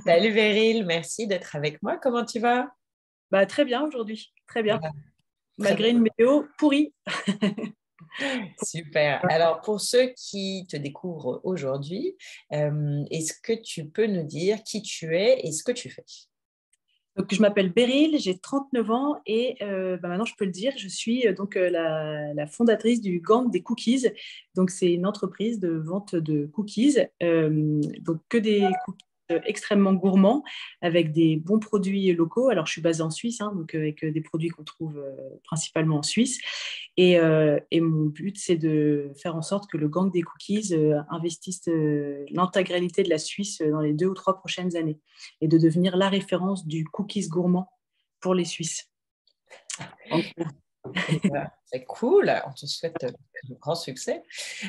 Salut Véryl, merci d'être avec moi. Comment tu vas? Bah, très bien aujourd'hui, très bien, Ah, très malgré bien. une météo pourrie. Super. Alors, pour ceux qui te découvrent aujourd'hui, est-ce que tu peux nous dire qui tu es et ce que tu fais? Donc, je m'appelle Beryl, j'ai 39 ans et maintenant je peux le dire, je suis la fondatrice du Gang des Cookies. Donc, c'est une entreprise de vente de cookies, donc que des cookies extrêmement gourmands avec des bons produits locaux. Alors, je suis basée en Suisse, hein, donc avec des produits qu'on trouve principalement en Suisse. Et mon but, c'est de faire en sorte que le Gang des Cookies investisse l'intégralité de la Suisse dans les 2 ou 3 prochaines années et de devenir la référence du cookies gourmand pour les Suisses. En gros. Eh ben, c'est cool. On te souhaite un grand succès.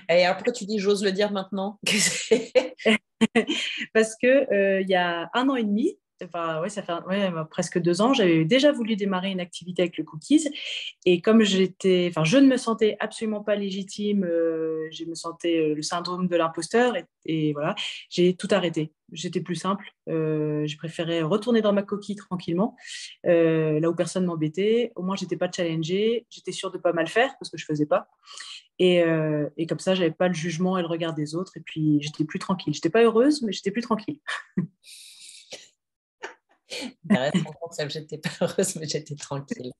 Et après, tu dis, j'ose le dire maintenant. Parce que il y a 1 an et demi, enfin, ouais, ça fait presque 2 ans, j'avais déjà voulu démarrer une activité avec le cookies. Et comme je ne me sentais absolument pas légitime, je me sentais le syndrome de l'imposteur. Et voilà, j'ai tout arrêté. J'étais plus simple. Je préférais retourner dans ma coquille tranquillement, là où personne m'embêtait. Au moins, j'étais pas challengée. J'étais sûre de pas mal faire parce que je faisais pas. Et comme ça, j'avais pas le jugement et le regard des autres. Et puis, j'étais plus tranquille. J'étais pas heureuse, mais j'étais plus tranquille. Intéressant concept, j'étais pas heureuse, mais j'étais tranquille.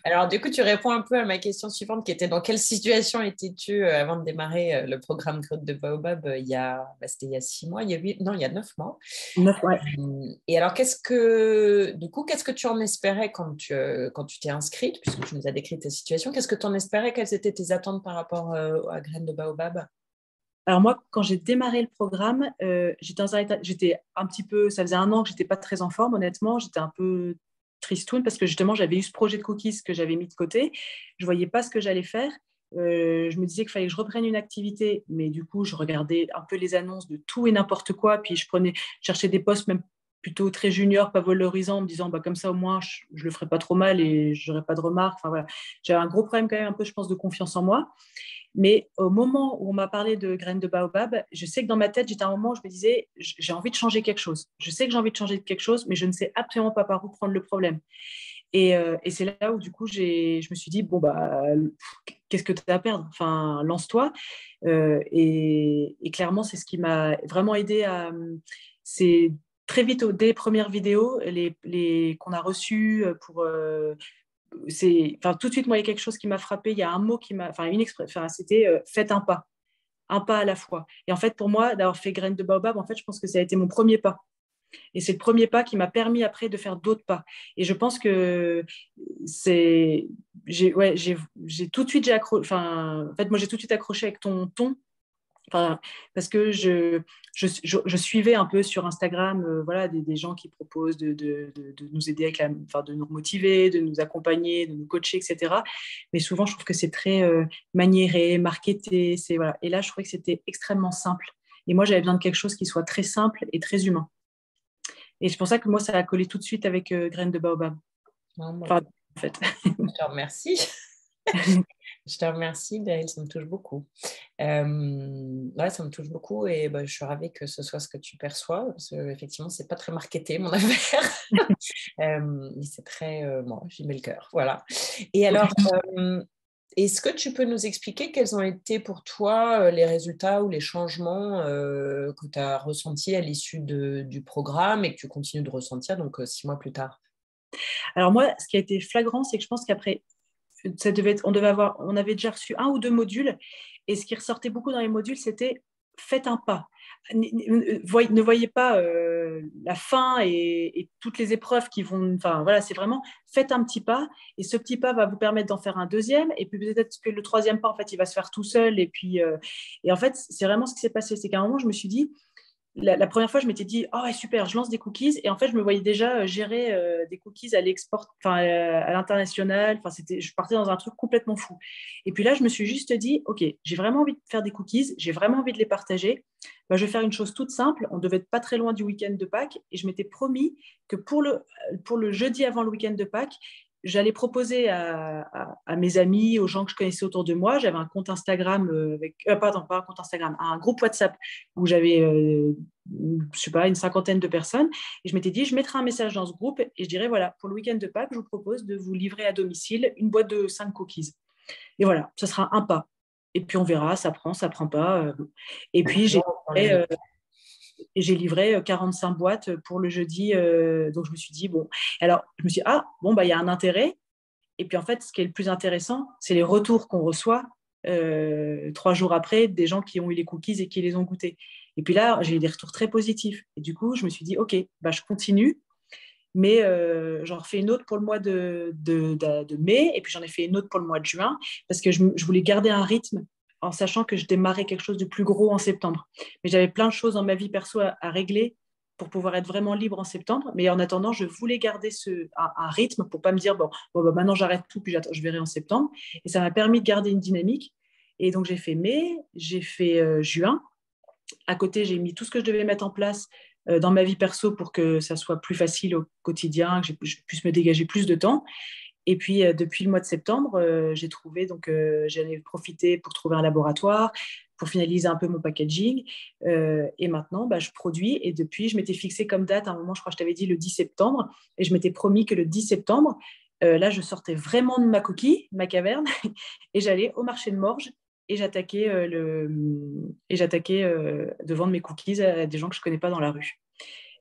Alors, du coup, tu réponds un peu à ma question suivante qui était dans quelle situation étais-tu avant de démarrer le programme Grotte de Baobab c'était il y a 6 mois, il y a non, il y a 9 mois. Ouais. Et alors, qu'est-ce que tu en espérais quand tu t'es inscrite, puisque tu nous as décrit ta situation, qu'est-ce que tu en espérais? Quelles étaient tes attentes par rapport à Graines de Baobab? Alors moi, quand j'ai démarré le programme, j'étais un petit peu, ça faisait 1 an que j'étais pas très en forme, honnêtement. J'étais un peu tristoun parce que justement, j'avais eu ce projet de cookies que j'avais mis de côté. Je voyais pas ce que j'allais faire. Je me disais qu'il fallait que je reprenne une activité, mais du coup, je regardais un peu les annonces de tout et n'importe quoi, puis cherchais des postes même plutôt très juniors, pas valorisants, en me disant bah, comme ça au moins je le ferai pas trop mal et j'aurai pas de remarques. Enfin voilà, j'avais un gros problème quand même un peu, je pense, de confiance en moi. Mais au moment où on m'a parlé de graines de baobab, je sais que dans ma tête, j'étais à un moment où je me disais, j'ai envie de changer quelque chose. Je sais que j'ai envie de changer quelque chose, mais je ne sais absolument pas par où prendre le problème. Et c'est là où, du coup, je me suis dit, bon, bah, qu'est-ce que tu as à perdre? Enfin, lance-toi. Et clairement, c'est ce qui m'a vraiment aidé c'est très vite, dès les premières vidéos qu'on a reçues enfin, tout de suite, moi, il y a quelque chose qui m'a frappé. Il y a un mot enfin, c'était faites un pas à la fois. Et en fait, pour moi, d'avoir fait graines de baobab, en fait, je pense que ça a été mon premier pas. Et c'est le premier pas qui m'a permis après de faire d'autres pas. Et je pense que c'est, j'ai tout de suite, enfin, en fait, moi, j'ai tout de suite accroché avec ton ton. Enfin, parce que je suivais un peu sur Instagram voilà, des gens qui proposent de nous aider enfin, de nous motiver, de nous accompagner, de nous coacher, etc. Mais souvent, je trouve que c'est très maniéré, marketé. Voilà. Et là, je trouvais que c'était extrêmement simple. Et moi, j'avais besoin de quelque chose qui soit très simple et très humain. Et c'est pour ça que moi, ça a collé tout de suite avec Graines de Baobab. Non, moi, Enfin, en fait. je te remercie. Je te remercie, Beryl, ça me touche beaucoup. Ouais, ça me touche beaucoup et bah, je suis ravie que ce soit ce que tu perçois, parce qu'effectivement, c'est pas très marketé, mon affaire. Mais c'est très, bon, j'y mets le cœur, voilà. Et alors, est-ce que tu peux nous expliquer quels ont été pour toi les résultats ou les changements que tu as ressentis à l'issue du programme et que tu continues de ressentir, donc 6 mois plus tard? Alors moi, ce qui a été flagrant, c'est que je pense qu'après on avait déjà reçu 1 ou 2 modules, et ce qui ressortait beaucoup dans les modules, c'était faites un pas. Ne voyez pas la fin et toutes les épreuves qui vont. Enfin, voilà, c'est vraiment faites un petit pas, et ce petit pas va vous permettre d'en faire un deuxième, et puis peut-être que le troisième pas, en fait, il va se faire tout seul. Et en fait, c'est vraiment ce qui s'est passé. C'est qu'à un moment, je me suis dit, la première fois, je m'étais dit, oh ouais, super, je lance des cookies. Et en fait, je me voyais déjà gérer des cookies à l'export, enfin, à l'international. Enfin, je partais dans un truc complètement fou. Et puis là, je me suis juste dit, OK, j'ai vraiment envie de faire des cookies, j'ai vraiment envie de les partager. Bah, je vais faire une chose toute simple. On devait être pas très loin du week-end de Pâques. Et je m'étais promis que pour le jeudi avant le week-end de Pâques, j'allais proposer à mes amis, aux gens que je connaissais autour de moi. J'avais un compte Instagram pardon, pas un compte Instagram, un groupe WhatsApp où j'avais, je sais pas, une cinquantaine de personnes. Et je m'étais dit, je mettrai un message dans ce groupe et je dirais, voilà, pour le week-end de Pâques, je vous propose de vous livrer à domicile une boîte de 5 cookies. Et voilà, ça sera un pas. Et puis on verra, ça prend pas. Et puis j'ai livré 45 boîtes pour le jeudi. Donc je me suis dit, bon, alors je me suis dit, ah, bon, bah, il y a un intérêt. Et puis en fait, ce qui est le plus intéressant, c'est les retours qu'on reçoit 3 jours après des gens qui ont eu les cookies et qui les ont goûtés. Et puis là, j'ai eu des retours très positifs. Et du coup, je me suis dit, OK, bah, je continue, mais j'en refais une autre pour le mois de mai, et puis j'en ai fait une autre pour le mois de juin, parce que je voulais garder un rythme en sachant que je démarrais quelque chose de plus gros en septembre. Mais j'avais plein de choses dans ma vie perso à régler pour pouvoir être vraiment libre en septembre. Mais en attendant, je voulais garder un rythme pour pas me dire, bon bah, maintenant j'arrête tout, puis je verrai en septembre. Et ça m'a permis de garder une dynamique. Et donc j'ai fait mai, j'ai fait juin. À côté, j'ai mis tout ce que je devais mettre en place dans ma vie perso pour que ça soit plus facile au quotidien, que je puisse me dégager plus de temps. Et puis, depuis le mois de septembre, j'ai trouvé, donc j'en ai profité pour trouver un laboratoire, pour finaliser un peu mon packaging. Et maintenant, bah, je produis. Et depuis, je m'étais fixé comme date, à un moment, je crois que je t'avais dit le 10 septembre. Et je m'étais promis que le 10 septembre, là, je sortais vraiment de ma coquille, ma caverne, et j'allais au marché de Morges. Et j'attaquais de vendre mes cookies à des gens que je ne connais pas dans la rue.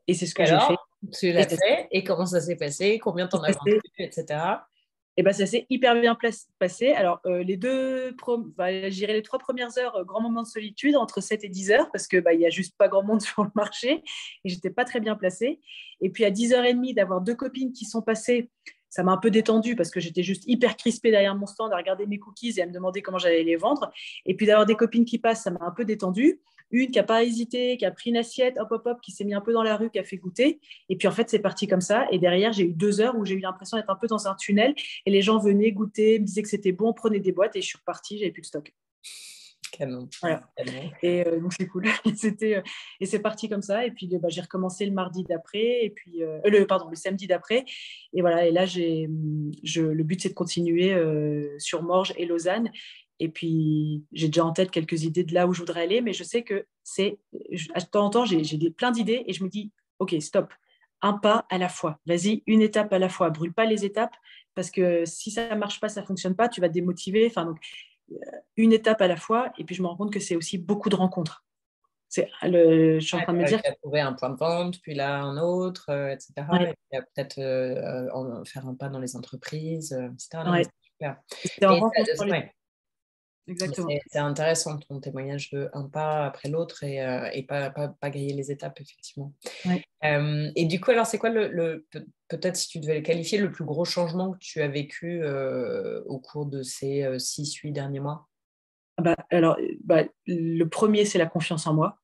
Et c'est ce que j'ai fait. Alors, tu l'as fait et comment ça s'est passé? Combien t'en as vendu, etc. Et ben, ça s'est hyper bien passé. Alors, les 3 premières heures, grand moment de solitude, entre 7 et 10 heures, parce qu'il n'y a juste pas grand monde sur le marché et j'étais pas très bien placée. Et puis, à 10h30, d'avoir 2 copines qui sont passées, ça m'a un peu détendue parce que j'étais juste hyper crispée derrière mon stand à regarder mes cookies et à me demander comment j'allais les vendre. Et puis, d'avoir des copines qui passent, ça m'a un peu détendue. Une qui n'a pas hésité, qui a pris une assiette, hop, hop, hop, qui s'est mis un peu dans la rue, qui a fait goûter. Et puis, en fait, c'est parti comme ça. Et derrière, j'ai eu 2 heures où j'ai eu l'impression d'être un peu dans un tunnel. Et les gens venaient goûter, me disaient que c'était bon, prenaient des boîtes et je suis repartie, j'avais plus de stock. Canon. Voilà. Canon. Et donc c'est cool. Et c'est parti comme ça. Et puis bah, j'ai recommencé le mardi d'après, et puis le samedi d'après. Et voilà. Et là le but c'est de continuer sur Morges et Lausanne. Et puis j'ai déjà en tête quelques idées de là où je voudrais aller, mais je sais que à temps en temps j'ai plein d'idées et je me dis ok, stop, un pas à la fois. Vas-y, une étape à la fois. Brûle pas les étapes parce que si ça marche pas, ça fonctionne pas, tu vas te démotiver. Enfin donc une étape à la fois. Et puis je me rends compte que c'est aussi beaucoup de rencontres. Je suis en train de me dire. Tu as trouvé un point de vente, puis là un autre, etc. Ouais. Et puis peut-être faire un pas dans les entreprises, etc. Ouais. Super. C'est en rencontrant les... Ouais. Exactement. C'est intéressant ton témoignage de un pas après l'autre et pas griller les étapes, effectivement. Ouais. Et du coup, alors, c'est quoi peut-être si tu devais le qualifier, le plus gros changement que tu as vécu au cours de ces 6-8 derniers mois? Le premier, c'est la confiance en moi.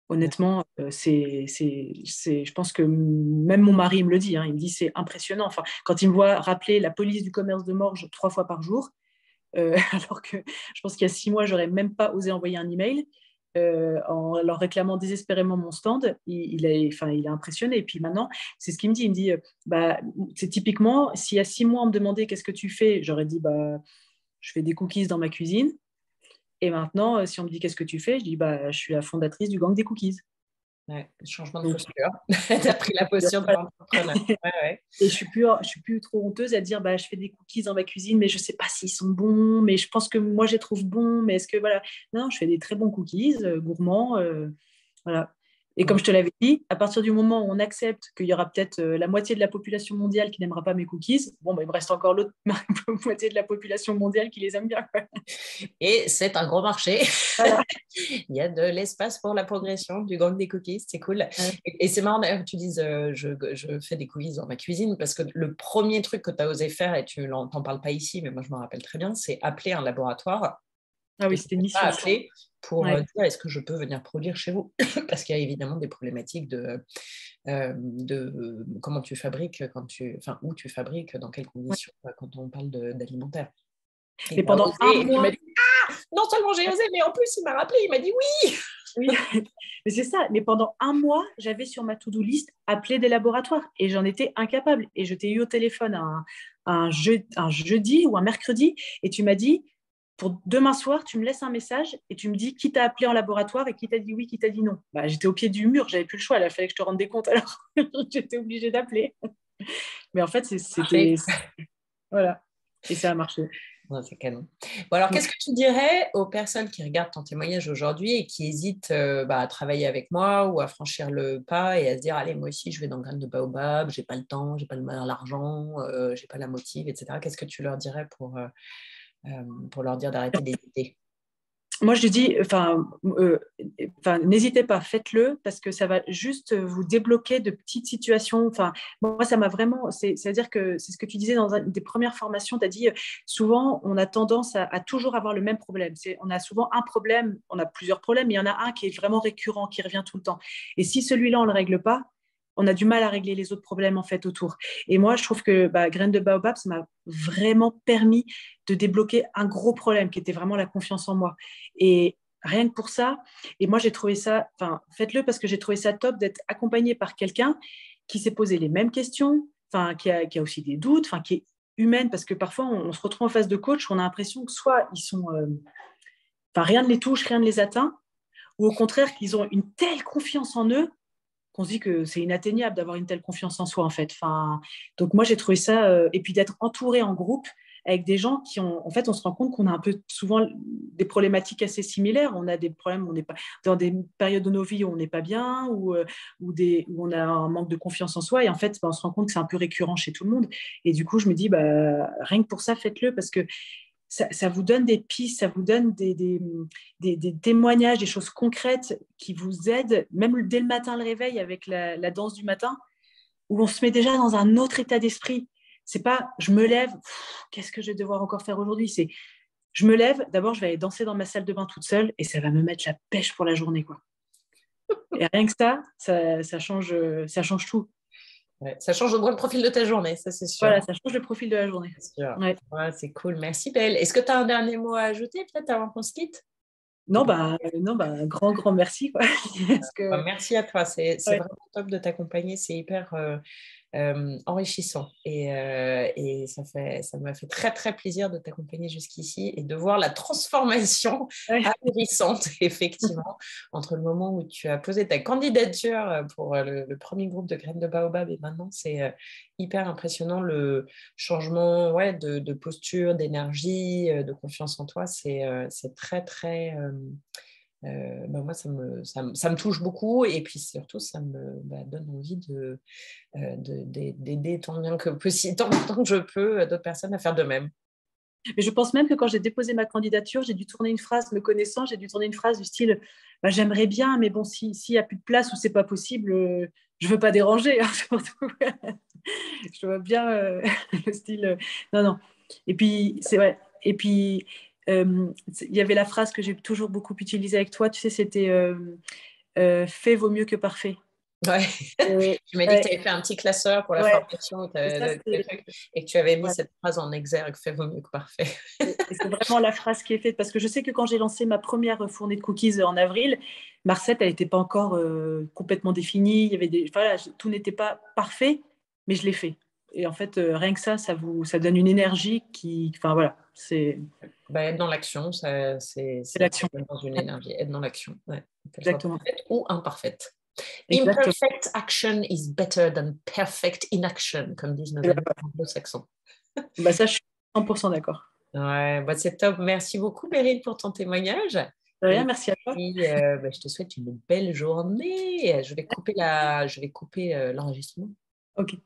Honnêtement, je pense que même mon mari me le dit, hein, il me dit c'est impressionnant. Enfin, quand il me voit rappeler la police du commerce de Morges 3 fois par jour, alors que je pense qu'il y a 6 mois, j'aurais même pas osé envoyer un email en leur réclamant désespérément mon stand. Il est impressionné. Et puis maintenant, c'est ce qu'il me dit. Il me dit, c'est typiquement, s'il y a 6 mois, on me demandait qu'est-ce que tu fais, j'aurais dit, je fais des cookies dans ma cuisine. Et maintenant, si on me dit qu'est-ce que tu fais, je dis, je suis la fondatrice du gang des cookies. Ouais, changement de posture. Tu as pris la posture de l'entrepreneur. Ouais. Et je suis plus trop honteuse à dire je fais des cookies dans ma cuisine, mais je sais pas s'ils sont bons, mais je pense que moi je les trouve bons, mais est-ce que voilà. Non, je fais des très bons cookies, gourmands. Voilà. Et comme je te l'avais dit, à partir du moment où on accepte qu'il y aura peut-être la moitié de la population mondiale qui n'aimera pas mes cookies, il me reste encore l'autre moitié de la population mondiale qui les aime bien. Et c'est un gros marché. Voilà. Il y a de l'espace pour la progression du gang des cookies, c'est cool. Ouais. Et c'est marrant d'ailleurs que tu dises je fais des cookies dans ma cuisine, parce que le premier truc que tu as osé faire, et tu n'en parles pas ici, mais moi je m'en rappelle très bien, c'est appeler un laboratoire. Ah oui, c'était une mission. Appeler pour dire est-ce que je peux venir produire chez vous, parce qu'il y a évidemment des problématiques de comment tu fabriques, où tu fabriques, dans quelles conditions, quand on parle d'alimentaire. Mais pendant un mois, non seulement j'ai osé, mais en plus il m'a rappelé, il m'a dit oui. Oui, mais c'est ça. Mais pendant un mois, j'avais sur ma to-do list appeler des laboratoires et j'en étais incapable. Et je t'ai eu au téléphone un jeudi ou un mercredi et tu m'as dit, pour demain soir, tu me laisses un message et tu me dis qui t'a appelé en laboratoire et qui t'a dit oui, qui t'a dit non. Bah, j'étais au pied du mur, j'avais plus le choix. Là, il fallait que je te rende des comptes. Alors, j'étais obligée d'appeler. Mais en fait, c'était... Voilà. Et ça a marché. Ouais, c'est canon. Bon, alors, qu'est-ce que tu dirais aux personnes qui regardent ton témoignage aujourd'hui et qui hésitent à travailler avec moi ou à franchir le pas et à se dire, allez, moi aussi, je vais dans Graines de Baobab, j'ai pas le temps, j'ai pas l'argent, j'ai pas la motive, etc. Qu'est-ce que tu leur dirais pour leur dire d'arrêter d'hésiter? Moi, je dis, n'hésitez pas, faites-le parce que ça va juste vous débloquer de petites situations. Enfin, moi, ça m'a vraiment. C'est-à-dire que c'est ce que tu disais dans une des premières formations. Tu as dit souvent, on a tendance à toujours avoir le même problème. On a souvent un problème, on a plusieurs problèmes, mais il y en a un qui est vraiment récurrent, qui revient tout le temps. Et si celui-là, on ne le règle pas, on a du mal à régler les autres problèmes en fait autour. Et moi, je trouve que Graines de Baobab, ça m'a vraiment permis de débloquer un gros problème qui était vraiment la confiance en moi. Et rien que pour ça, et moi j'ai trouvé ça, enfin faites-le parce que j'ai trouvé ça top d'être accompagné par quelqu'un qui s'est posé les mêmes questions, enfin qui a aussi des doutes, enfin qui est humaine parce que parfois on se retrouve en face de coach, on a l'impression que soit ils sont, enfin rien ne les touche, rien ne les atteint, ou au contraire qu'ils ont une telle confiance en eux qu'on se dit que c'est inatteignable d'avoir une telle confiance en soi, en fait. Enfin, donc, moi, j'ai trouvé ça... et puis, d'être entouré en groupe avec des gens qui ont... En fait, on se rend compte qu'on a un peu souvent des problématiques assez similaires. On a des problèmes, on n'est pas... Dans des périodes de nos vies où on n'est pas bien, où on a un manque de confiance en soi. Et en fait, on se rend compte que c'est un peu récurrent chez tout le monde. Et du coup, je me dis, rien que pour ça, faites-le parce que ça vous donne des pistes, ça vous donne des témoignages, des choses concrètes qui vous aident, même dès le matin, le réveil avec la danse du matin, où on se met déjà dans un autre état d'esprit. C'est pas je me lève, qu'est-ce que je vais devoir encore faire aujourd'hui? C'est je me lève, d'abord je vais aller danser dans ma salle de bain toute seule et ça va me mettre la pêche pour la journée, quoi. Et rien que ça change tout. Ouais, ça change au moins le profil de ta journée, ça c'est sûr. Voilà, ça change le profil de la journée. C'est sûr. Ouais. Ouais, c'est cool. Merci, Belle. Est-ce que tu as un dernier mot à ajouter peut-être avant qu'on se quitte? Non, un grand merci, quoi. Parce que, Merci à toi. C'est ouais. vraiment top de t'accompagner. C'est hyper enrichissant. Et ça m'a fait très, très plaisir de t'accompagner jusqu'ici et de voir la transformation Ouais. ahurissante, effectivement, entre le moment où tu as posé ta candidature pour le premier groupe de Graines de Baobab et maintenant, c'est hyper impressionnant le changement de posture, d'énergie, de confiance en toi. C'est très, très... moi, ça me touche beaucoup et puis surtout, ça me donne envie d'aider tant bien que possible, tant que je peux d'autres personnes à faire de même. Mais je pense même que quand j'ai déposé ma candidature, j'ai dû tourner une phrase, me connaissant, j'ai dû tourner une phrase du style j'aimerais bien, mais bon, s'il n'y a plus de place ou c'est pas possible, je veux pas déranger. Hein, surtout. Je vois bien le style. Non, non. Et puis, c'est vrai. Et puis, il y avait la phrase que j'ai toujours beaucoup utilisée avec toi, tu sais, c'était fait vaut mieux que parfait. Ouais. Tu m'as dit que tu Ouais, avais fait un petit classeur pour la ouais. formation Et ça, et que tu avais mis ouais. cette phrase en exergue, fait vaut mieux que parfait. Et c'est vraiment la phrase qui est faite parce que je sais que quand j'ai lancé ma première fournée de cookies en avril, ma recette, elle n'était pas encore complètement définie. Il y avait voilà, tout n'était pas parfait, mais je l'ai fait. Et en fait, rien que ça donne une énergie qui, enfin voilà, c'est Être dans l'action, c'est l'action. dans une énergie. Être dans l'action, ouais. Qu'elle soit Exactement. parfaite ou imparfaite. Exactement. Imperfect action is better than perfect inaction, comme disent nos amis anglo-saxons. Ça, je suis 100% d'accord. Ouais, c'est top. Merci beaucoup, Meryl, pour ton témoignage. De rien, Et merci à toi. puis, je te souhaite une belle journée. Je vais couper l'enregistrement. Ok.